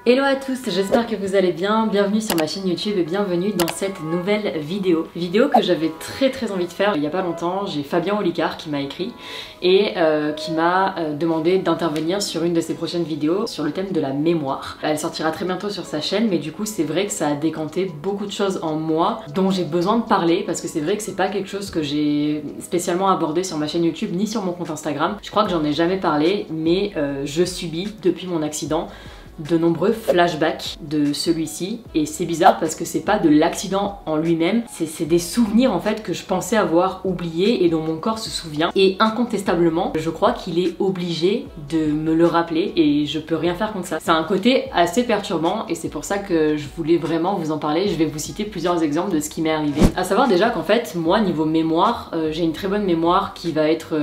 Hello à tous, j'espère que vous allez bien, bienvenue sur ma chaîne YouTube et bienvenue dans cette nouvelle vidéo. Vidéo que j'avais très envie de faire il y a pas longtemps. J'ai Fabien Olicard qui m'a écrit et qui m'a demandé d'intervenir sur une de ses prochaines vidéos sur le thème de la mémoire. Elle sortira très bientôt sur sa chaîne, mais du coup c'est vrai que ça a décanté beaucoup de choses en moi dont j'ai besoin de parler, parce que c'est vrai que c'est pas quelque chose que j'ai spécialement abordé sur ma chaîne YouTube ni sur mon compte Instagram. Je crois que j'en ai jamais parlé, mais je subis depuis mon accident de nombreux flashbacks de celui-ci, et c'est bizarre parce que c'est pas de l'accident en lui-même, c'est des souvenirs en fait que je pensais avoir oubliés et dont mon corps se souvient, et incontestablement je crois qu'il est obligé de me le rappeler et je peux rien faire contre ça. C'est un côté assez perturbant et c'est pour ça que je voulais vraiment vous en parler. Je vais vous citer plusieurs exemples de ce qui m'est arrivé. À savoir déjà qu'en fait moi niveau mémoire, j'ai une très bonne mémoire qui va être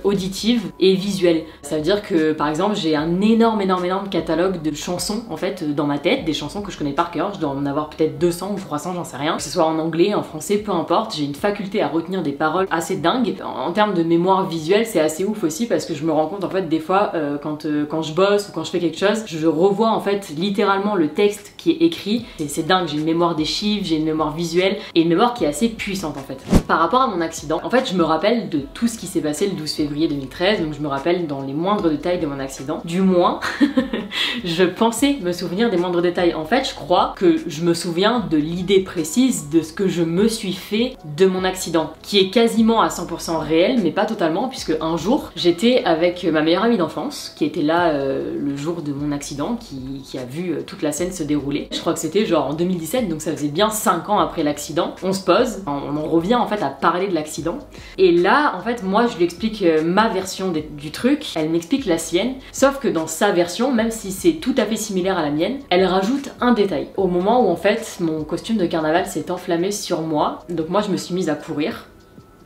auditive et visuelle. Ça veut dire que par exemple j'ai un énorme catalogue de chansons en fait dans ma tête, des chansons que je connais par cœur. Je dois en avoir peut-être 200 ou 300, j'en sais rien, que ce soit en anglais, en français, peu importe. J'ai une faculté à retenir des paroles assez dingue. En termes de mémoire visuelle, c'est assez ouf aussi parce que je me rends compte en fait des fois quand je bosse ou quand je fais quelque chose, je revois en fait littéralement le texte qui est écrit, et c'est dingue. J'ai une mémoire des chiffres, j'ai une mémoire visuelle et une mémoire qui est assez puissante en fait. Par rapport à mon accident, en fait je me rappelle de tout ce qui s'est passé le 12 février 2013, donc je me rappelle dans les moindres détails de mon accident, du moins je pensais me souvenir des moindres détails. En fait je crois que je me souviens de l'idée précise de ce que je me suis fait de mon accident, qui est quasiment à 100% réel mais pas totalement, puisque un jour j'étais avec ma meilleure amie d'enfance qui était là le jour de mon accident, qui a vu toute la scène se dérouler. Je crois que c'était genre en 2017, donc ça faisait bien 5 ans après l'accident. On se pose, on en revient en fait à parler de l'accident, et là en fait moi je lui explique ma version du truc, elle m'explique la sienne, sauf que dans sa version, même si c'est tout à fait similaire à la mienne, elle rajoute un détail. Au moment où en fait mon costume de carnaval s'est enflammé sur moi, donc moi je me suis mise à courir.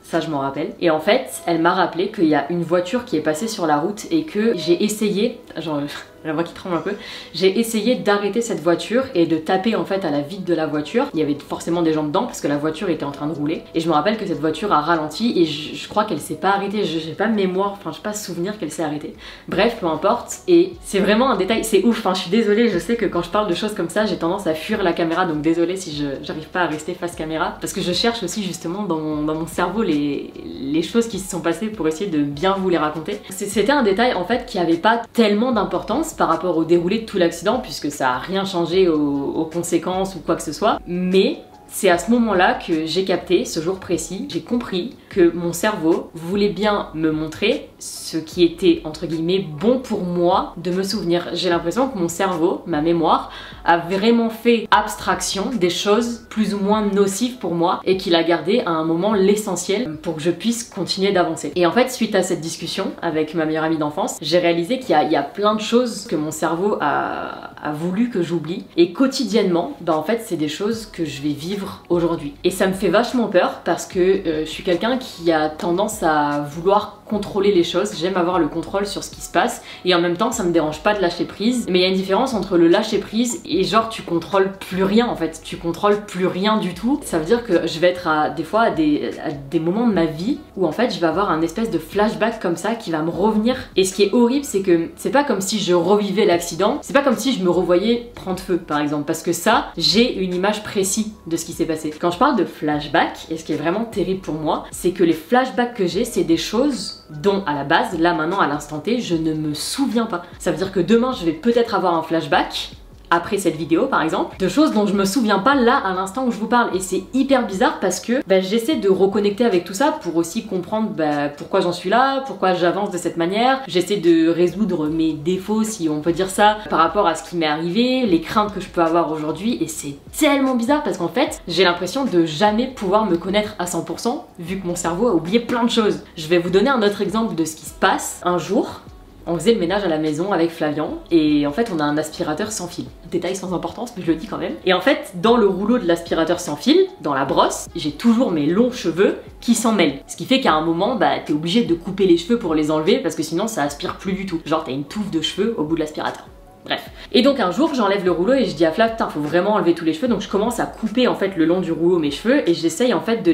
Ça je m'en rappelle. Et en fait, elle m'a rappelé qu'il y a une voiture qui est passée sur la route et que j'ai essayé, genre la voix qui tremble un peu, j'ai essayé d'arrêter cette voiture et de taper en fait à la vitre de la voiture. Il y avait forcément des gens dedans parce que la voiture était en train de rouler. Et je me rappelle que cette voiture a ralenti et je crois qu'elle s'est pas arrêtée. J'ai pas mémoire, enfin j'ai pas souvenir qu'elle s'est arrêtée. Bref, peu importe. Et c'est vraiment un détail, c'est ouf. Enfin je suis désolée, je sais que quand je parle de choses comme ça, j'ai tendance à fuir la caméra, donc désolée si j'arrive pas à rester face caméra. Parce que je cherche aussi justement dans mon cerveau les choses qui se sont passées pour essayer de bien vous les raconter. C'était un détail en fait qui avait pas tellement d'importance par rapport au déroulé de tout l'accident, puisque ça a rien changé aux conséquences ou quoi que ce soit, mais c'est à ce moment-là que j'ai capté, ce jour précis, j'ai compris que mon cerveau voulait bien me montrer ce qui était entre guillemets bon pour moi de me souvenir. J'ai l'impression que mon cerveau, ma mémoire, a vraiment fait abstraction des choses plus ou moins nocives pour moi et qu'il a gardé à un moment l'essentiel pour que je puisse continuer d'avancer. Et en fait, suite à cette discussion avec ma meilleure amie d'enfance, j'ai réalisé qu'il y a plein de choses que mon cerveau a voulu que j'oublie, et quotidiennement, bah en fait c'est des choses que je vais vivre aujourd'hui. Et ça me fait vachement peur parce que je suis quelqu'un qui a tendance à vouloir contrôler les choses. J'aime avoir le contrôle sur ce qui se passe et en même temps ça me dérange pas de lâcher prise, mais il y a une différence entre le lâcher prise et genre tu contrôles plus rien en fait, tu contrôles plus rien du tout. Ça veut dire que je vais être des fois à des moments de ma vie où en fait je vais avoir un espèce de flashback comme ça qui va me revenir, et ce qui est horrible c'est que c'est pas comme si je revivais l'accident, c'est pas comme si je me revoyais prendre feu par exemple, parce que ça j'ai une image précise de ce qui s'est passé. Quand je parle de flashback, et ce qui est vraiment terrible pour moi, c'est que les flashbacks que j'ai, c'est des choses dont à la base, là maintenant à l'instant T, je ne me souviens pas. Ça veut dire que demain je vais peut-être avoir un flashback, après cette vidéo par exemple, de choses dont je me souviens pas là à l'instant où je vous parle, et c'est hyper bizarre parce que j'essaie de reconnecter avec tout ça pour aussi comprendre pourquoi j'en suis là, pourquoi j'avance de cette manière. J'essaie de résoudre mes défauts, si on peut dire ça, par rapport à ce qui m'est arrivé, les craintes que je peux avoir aujourd'hui, et c'est tellement bizarre parce qu'en fait j'ai l'impression de jamais pouvoir me connaître à 100% vu que mon cerveau a oublié plein de choses. Je vais vous donner un autre exemple de ce qui se passe. Un jour, on faisait le ménage à la maison avec Flavian, et en fait on a un aspirateur sans fil. Détail sans importance mais je le dis quand même. Et en fait dans le rouleau de l'aspirateur sans fil, dans la brosse, j'ai toujours mes longs cheveux qui s'en mêlent. Ce qui fait qu'à un moment t'es obligé de couper les cheveux pour les enlever parce que sinon ça aspire plus du tout. Genre t'as une touffe de cheveux au bout de l'aspirateur. Bref. Et donc un jour j'enlève le rouleau et je dis à Flav, putain faut vraiment enlever tous les cheveux, donc je commence à couper en fait le long du rouleau mes cheveux et j'essaye en fait de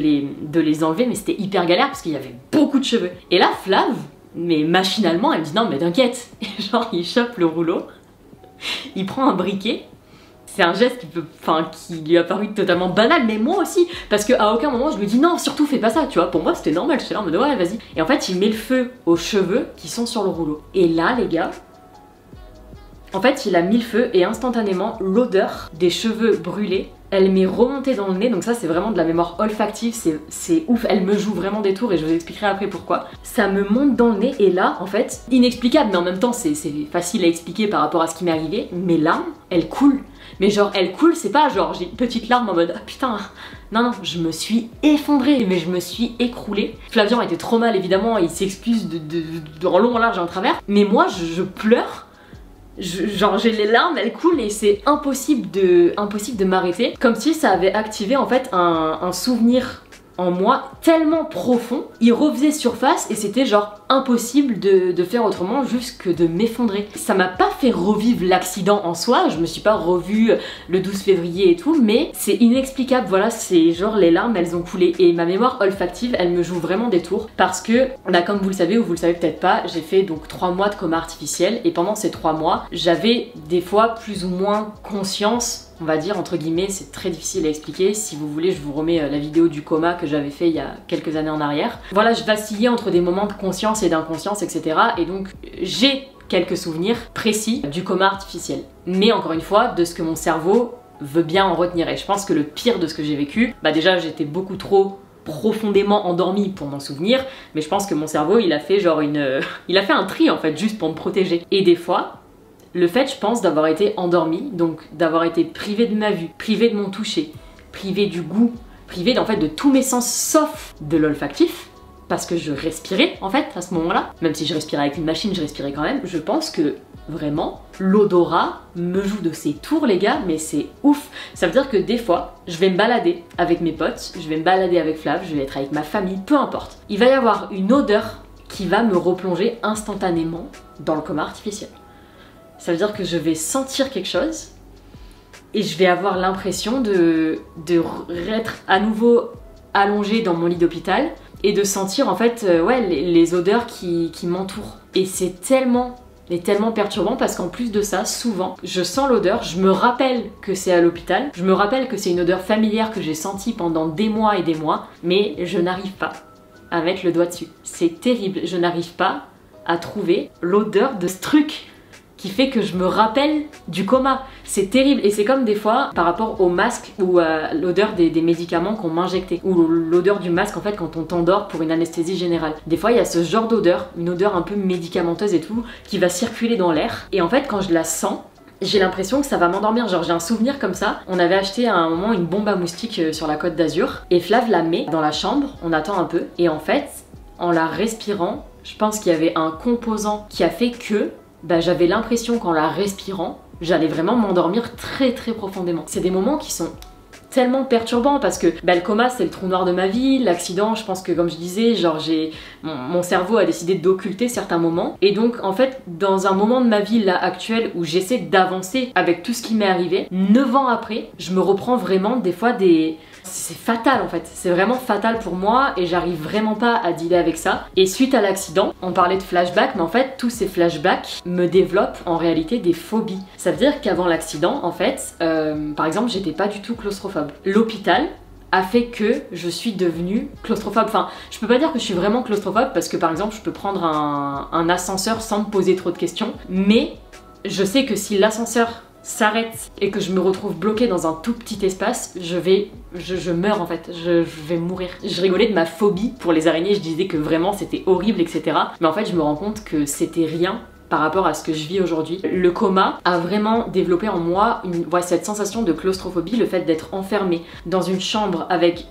les enlever, mais c'était hyper galère parce qu'il y avait beaucoup de cheveux. Et là Flav, mais machinalement elle me dit non mais t'inquiète, et genre il chope le rouleau il prend un briquet. C'est un geste qui lui a paru totalement banal, mais moi aussi, parce qu'à aucun moment je lui dis non, surtout fais pas ça, tu vois. Pour moi c'était normal, j'étais là en mode ouais, vas-y. Et en fait, il met le feu aux cheveux qui sont sur le rouleau. Et là, les gars, en fait, il a mis le feu et instantanément, l'odeur des cheveux brûlés, elle m'est remontée dans le nez. Donc ça, c'est vraiment de la mémoire olfactive, c'est ouf. Elle me joue vraiment des tours et je vous expliquerai après pourquoi. Ça me monte dans le nez et là, en fait, inexplicable, mais en même temps, c'est facile à expliquer par rapport à ce qui m'est arrivé. Mes larmes, elles coulent. Mais genre, elles coulent, c'est pas genre j'ai une petite larme en mode ah putain. Non, non, je me suis effondrée, mais je me suis écroulée. Flavian était trop mal, évidemment, il s'excuse en long, en large et en travers. Mais moi, je pleure. Genre j'ai les larmes, elles coulent et c'est impossible de m'arrêter. Comme si ça avait activé en fait un souvenir en moi tellement profond. Il refaisait surface et c'était genre impossible de faire autrement juste que de m'effondrer. Ça m'a pas fait revivre l'accident en soi, je me suis pas revue le 12 février et tout, mais c'est inexplicable, voilà, c'est genre les larmes elles ont coulé et ma mémoire olfactive elle me joue vraiment des tours parce que, bah, comme vous le savez ou vous le savez peut-être pas, j'ai fait donc 3 mois de coma artificiel et pendant ces 3 mois j'avais des fois plus ou moins conscience, on va dire entre guillemets, c'est très difficile à expliquer. Si vous voulez, je vous remets la vidéo du coma que j'avais fait il y a quelques années en arrière. Voilà, je vacillais entre des moments de conscience et d'inconscience, etc. Et donc j'ai quelques souvenirs précis du coma artificiel. Mais encore une fois, de ce que mon cerveau veut bien en retenir. Et je pense que le pire de ce que j'ai vécu, bah déjà j'étais beaucoup trop profondément endormie pour m'en souvenir, mais je pense que mon cerveau il a fait genre il a fait un tri en fait juste pour me protéger. Et des fois, le fait, je pense, d'avoir été endormie, donc d'avoir été privée de ma vue, privée de mon toucher, privée du goût, privée en fait de tous mes sens sauf de l'olfactif, parce que je respirais en fait à ce moment-là, même si je respirais avec une machine, je respirais quand même. Je pense que vraiment l'odorat me joue de ses tours les gars, mais c'est ouf. Ça veut dire que des fois, je vais me balader avec mes potes, je vais me balader avec Flav, je vais être avec ma famille, peu importe. Il va y avoir une odeur qui va me replonger instantanément dans le coma artificiel. Ça veut dire que je vais sentir quelque chose et je vais avoir l'impression de être à nouveau allongée dans mon lit d'hôpital et de sentir en fait ouais, les odeurs qui m'entourent. Et c'est tellement perturbant parce qu'en plus de ça, souvent, je sens l'odeur, je me rappelle que c'est à l'hôpital, je me rappelle que c'est une odeur familière que j'ai sentie pendant des mois et des mois, mais je n'arrive pas à mettre le doigt dessus. C'est terrible, je n'arrive pas à trouver l'odeur de ce truc qui fait que je me rappelle du coma. C'est terrible et c'est comme des fois par rapport au masque ou à l'odeur des médicaments qu'on m'injectait ou l'odeur du masque en fait quand on t'endort pour une anesthésie générale. Des fois il y a ce genre d'odeur, une odeur un peu médicamenteuse et tout, qui va circuler dans l'air et en fait quand je la sens, j'ai l'impression que ça va m'endormir, genre j'ai un souvenir comme ça. On avait acheté à un moment une bombe à moustiques sur la Côte d'Azur et Flav la met dans la chambre, on attend un peu et en fait en la respirant, je pense qu'il y avait un composant qui a fait que bah, j'avais l'impression qu'en la respirant, j'allais vraiment m'endormir très profondément. C'est des moments qui sont tellement perturbants parce que bah, le coma c'est le trou noir de ma vie, l'accident je pense que comme je disais, genre mon cerveau a décidé d'occulter certains moments et donc en fait dans un moment de ma vie là actuelle où j'essaie d'avancer avec tout ce qui m'est arrivé, 9 ans après, je me reprends vraiment des fois c'est fatal en fait, c'est vraiment fatal pour moi et j'arrive vraiment pas à dealer avec ça. Et suite à l'accident, on parlait de flashbacks, mais en fait tous ces flashbacks me développent en réalité des phobies. Ça veut dire qu'avant l'accident, en fait, par exemple j'étais pas du tout claustrophobe. L'hôpital a fait que je suis devenue claustrophobe. Enfin, je peux pas dire que je suis vraiment claustrophobe parce que par exemple je peux prendre un ascenseur sans me poser trop de questions, mais je sais que si l'ascenseur s'arrête et que je me retrouve bloquée dans un tout petit espace, je meurs en fait, je vais mourir. Je rigolais de ma phobie pour les araignées, je disais que vraiment c'était horrible, etc. Mais en fait je me rends compte que c'était rien par rapport à ce que je vis aujourd'hui. Le coma a vraiment développé en moi cette sensation de claustrophobie, le fait d'être enfermée dans une chambre avec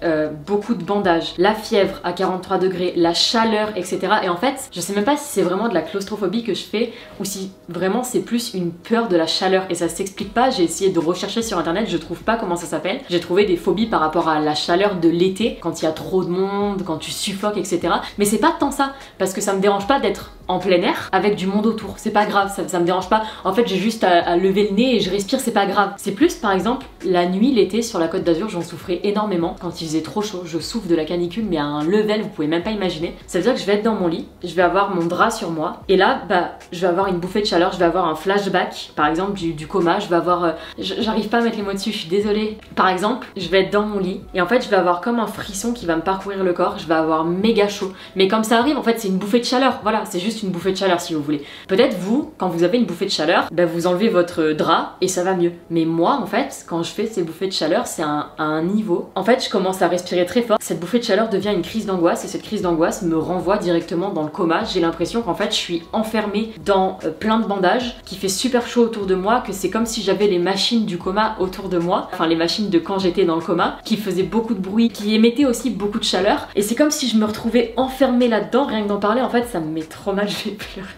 beaucoup de bandages, la fièvre à 43 degrés, la chaleur, etc. Et en fait, je sais même pas si c'est vraiment de la claustrophobie que je fais ou si vraiment c'est plus une peur de la chaleur et ça s'explique pas. J'ai essayé de rechercher sur internet, je trouve pas comment ça s'appelle. J'ai trouvé des phobies par rapport à la chaleur de l'été, quand il y a trop de monde, quand tu suffoques, etc. Mais c'est pas tant ça, parce que ça me dérange pas d'être en plein air avec du monde autour. C'est pas grave, ça me dérange pas. En fait, j'ai juste à lever le nez et je respire, c'est pas grave. C'est plus, par exemple, la nuit, l'été, sur la Côte d'Azur, j'en souffrais énormément. Quand il faisait trop chaud, je souffre de la canicule, mais à un level, vous pouvez même pas imaginer. Ça veut dire que je vais être dans mon lit, je vais avoir mon drap sur moi, et là, bah, je vais avoir une bouffée de chaleur, je vais avoir un flashback, par exemple, du coma, je vais avoir... j'arrive pas à mettre les mots dessus, je suis désolée. Par exemple, je vais être dans mon lit, et en fait, je vais avoir comme un frisson qui va me parcourir le corps, je vais avoir méga chaud. Mais comme ça arrive, en fait, c'est une bouffée de chaleur, voilà, c'est juste une bouffée de chaleur si vous voulez. Peut-être vous, quand vous avez une bouffée de chaleur, bah, vous enlevez votre drap et ça va mieux. Mais moi, en fait, quand je fais ces bouffées de chaleur, c'est à un niveau. En fait, je commence à respirer très fort. Cette bouffée de chaleur devient une crise d'angoisse et cette crise d'angoisse me renvoie directement dans le coma. J'ai l'impression qu'en fait, je suis enfermée dans plein de bandages, qu'il fait super chaud autour de moi, que c'est comme si j'avais les machines du coma autour de moi, enfin les machines de quand j'étais dans le coma, qui faisaient beaucoup de bruit, qui émettaient aussi beaucoup de chaleur. Et c'est comme si je me retrouvais enfermée là-dedans. Rien que d'en parler, en fait, ça me met trop mal, je vais pleurer.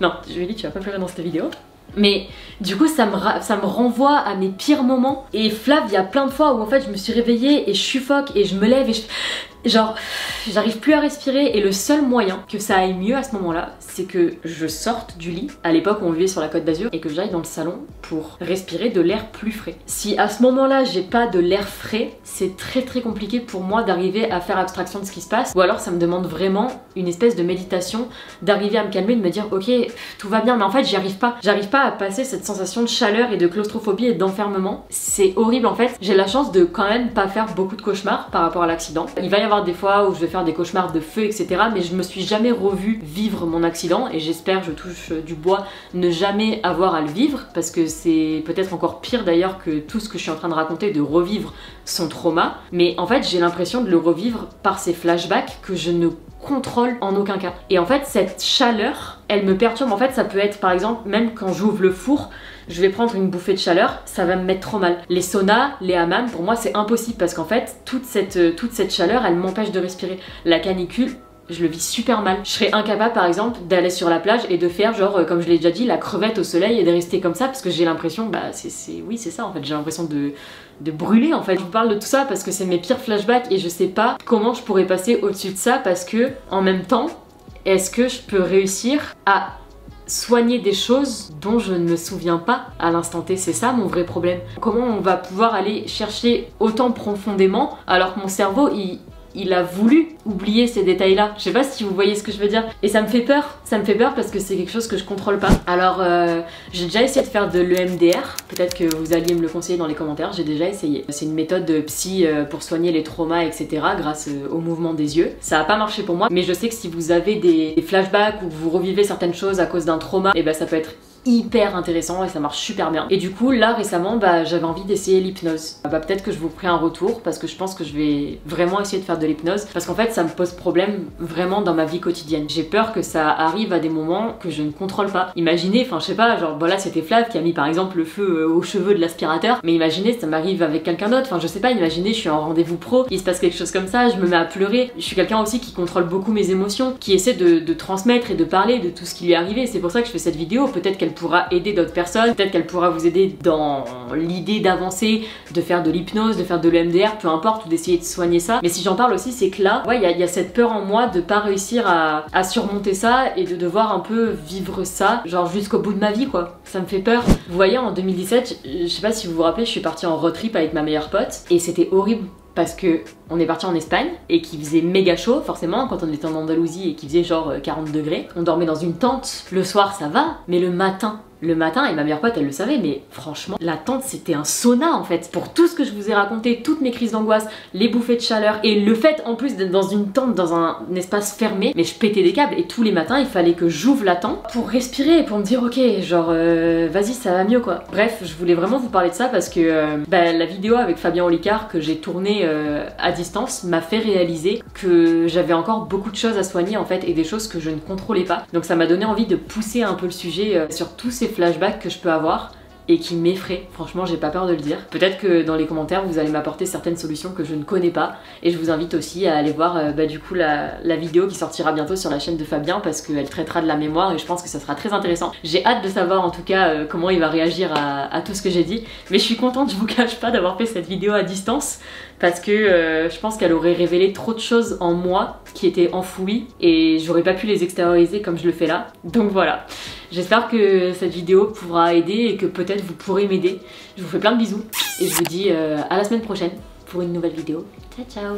Non, Julie, tu vas pas pleurer dans cette vidéo. Mais du coup ça me renvoie à mes pires moments. Et Flav, il y a plein de fois où en fait je me suis réveillée et je suffoque et je me lève et genre j'arrive plus à respirer. Et le seul moyen que ça aille mieux à ce moment là, c'est que je sorte du lit à l'époque où on vivait sur la Côte d'Azur et que j'aille dans le salon pour respirer de l'air plus frais. Si à ce moment là j'ai pas de l'air frais, c'est très compliqué pour moi d'arriver à faire abstraction de ce qui se passe. Ou alors ça me demande vraiment une espèce de méditation, d'arriver à me calmer, de me dire ok tout va bien, mais en fait j'y arrive pas. J'arrive pas à passer cette sensation de chaleur et de claustrophobie et d'enfermement. C'est horrible en fait. J'ai la chance de quand même pas faire beaucoup de cauchemars par rapport à l'accident. Il va y avoir des fois où je vais faire des cauchemars de feu etc, mais je me suis jamais revue vivre mon accident et j'espère, je touche du bois, ne jamais avoir à le vivre parce que c'est peut-être encore pire d'ailleurs que tout ce que je suis en train de raconter, de revivre son trauma. Mais en fait j'ai l'impression de le revivre par ces flashbacks que je ne contrôle en aucun cas. Et en fait cette chaleur, elle me perturbe. En fait ça peut être par exemple, même quand j'ouvre le four, je vais prendre une bouffée de chaleur, ça va me mettre trop mal. Les saunas, les hammams, pour moi c'est impossible parce qu'en fait toute cette chaleur elle m'empêche de respirer. La canicule, je le vis super mal. Je serais incapable par exemple d'aller sur la plage et de faire genre comme je l'ai déjà dit la crevette au soleil et de rester comme ça parce que j'ai l'impression, bah oui c'est ça en fait, j'ai l'impression de brûler en fait. Je vous parle de tout ça parce que c'est mes pires flashbacks et je sais pas comment je pourrais passer au-dessus de ça parce que en même temps, est-ce que je peux réussir à soigner des choses dont je ne me souviens pas à l'instant T? C'est ça mon vrai problème. Comment on va pouvoir aller chercher autant profondément alors que mon cerveau il a voulu oublier ces détails là. Je sais pas si vous voyez ce que je veux dire. Et ça me fait peur parce que c'est quelque chose que je contrôle pas. Alors j'ai déjà essayé de faire de l'EMDR, peut-être que vous alliez me le conseiller dans les commentaires, j'ai déjà essayé. C'est une méthode de psy pour soigner les traumas etc grâce au mouvement des yeux. Ça a pas marché pour moi, mais je sais que si vous avez des flashbacks ou que vous revivez certaines choses à cause d'un trauma, et ben ça peut être hyper intéressant et ça marche super bien. Et du coup là récemment j'avais envie d'essayer l'hypnose. Peut-être que je vous ferai un retour parce que je pense que je vais vraiment essayer de faire de l'hypnose parce qu'en fait ça me pose problème vraiment dans ma vie quotidienne. J'ai peur que ça arrive à des moments que je ne contrôle pas. Imaginez, enfin je sais pas, genre voilà c'était Flav qui a mis par exemple le feu aux cheveux de l'aspirateur, mais imaginez ça m'arrive avec quelqu'un d'autre, enfin je sais pas, imaginez je suis en rendez-vous pro, il se passe quelque chose comme ça, je me mets à pleurer. Je suis quelqu'un aussi qui contrôle beaucoup mes émotions, qui essaie de transmettre et de parler de tout ce qui lui est arrivé. C'est pour ça que je fais cette vidéo, peut-être qu'elle pourra aider d'autres personnes, peut-être qu'elle pourra vous aider dans l'idée d'avancer, de faire de l'hypnose, de faire de l'EMDR, peu importe, ou d'essayer de soigner ça. Mais si j'en parle aussi, c'est que là, ouais, il y a cette peur en moi de pas réussir à surmonter ça et de devoir un peu vivre ça, genre jusqu'au bout de ma vie quoi. Ça me fait peur. Vous voyez, en 2017, je sais pas si vous vous rappelez, je suis partie en road trip avec ma meilleure pote et c'était horrible. Parce que on est parti en Espagne et qu'il faisait méga chaud forcément quand on était en Andalousie et qu'il faisait genre 40 degrés. On dormait dans une tente, le soir ça va, mais le matin, et ma meilleure pote elle le savait, mais franchement la tente c'était un sauna en fait. Pour tout ce que je vous ai raconté, toutes mes crises d'angoisse, les bouffées de chaleur et le fait en plus d'être dans une tente, dans un espace fermé, mais je pétais des câbles et tous les matins il fallait que j'ouvre la tente pour respirer et pour me dire ok genre vas-y ça va mieux quoi. Bref, je voulais vraiment vous parler de ça parce que la vidéo avec Fabien Olicard que j'ai tournée à distance m'a fait réaliser que j'avais encore beaucoup de choses à soigner en fait et des choses que je ne contrôlais pas. Donc ça m'a donné envie de pousser un peu le sujet sur tous ces flashbacks que je peux avoir et qui m'effraie, franchement j'ai pas peur de le dire. Peut-être que dans les commentaires vous allez m'apporter certaines solutions que je ne connais pas et je vous invite aussi à aller voir du coup la vidéo qui sortira bientôt sur la chaîne de Fabien parce qu'elle traitera de la mémoire et je pense que ça sera très intéressant. J'ai hâte de savoir en tout cas comment il va réagir à tout ce que j'ai dit, mais je suis contente, je vous cache pas, d'avoir fait cette vidéo à distance parce que je pense qu'elle aurait révélé trop de choses en moi qui étaient enfouies et j'aurais pas pu les extérioriser comme je le fais là. Donc voilà, j'espère que cette vidéo pourra aider et que peut-être vous pourrez m'aider. Je vous fais plein de bisous et je vous dis à la semaine prochaine pour une nouvelle vidéo. Ciao ciao.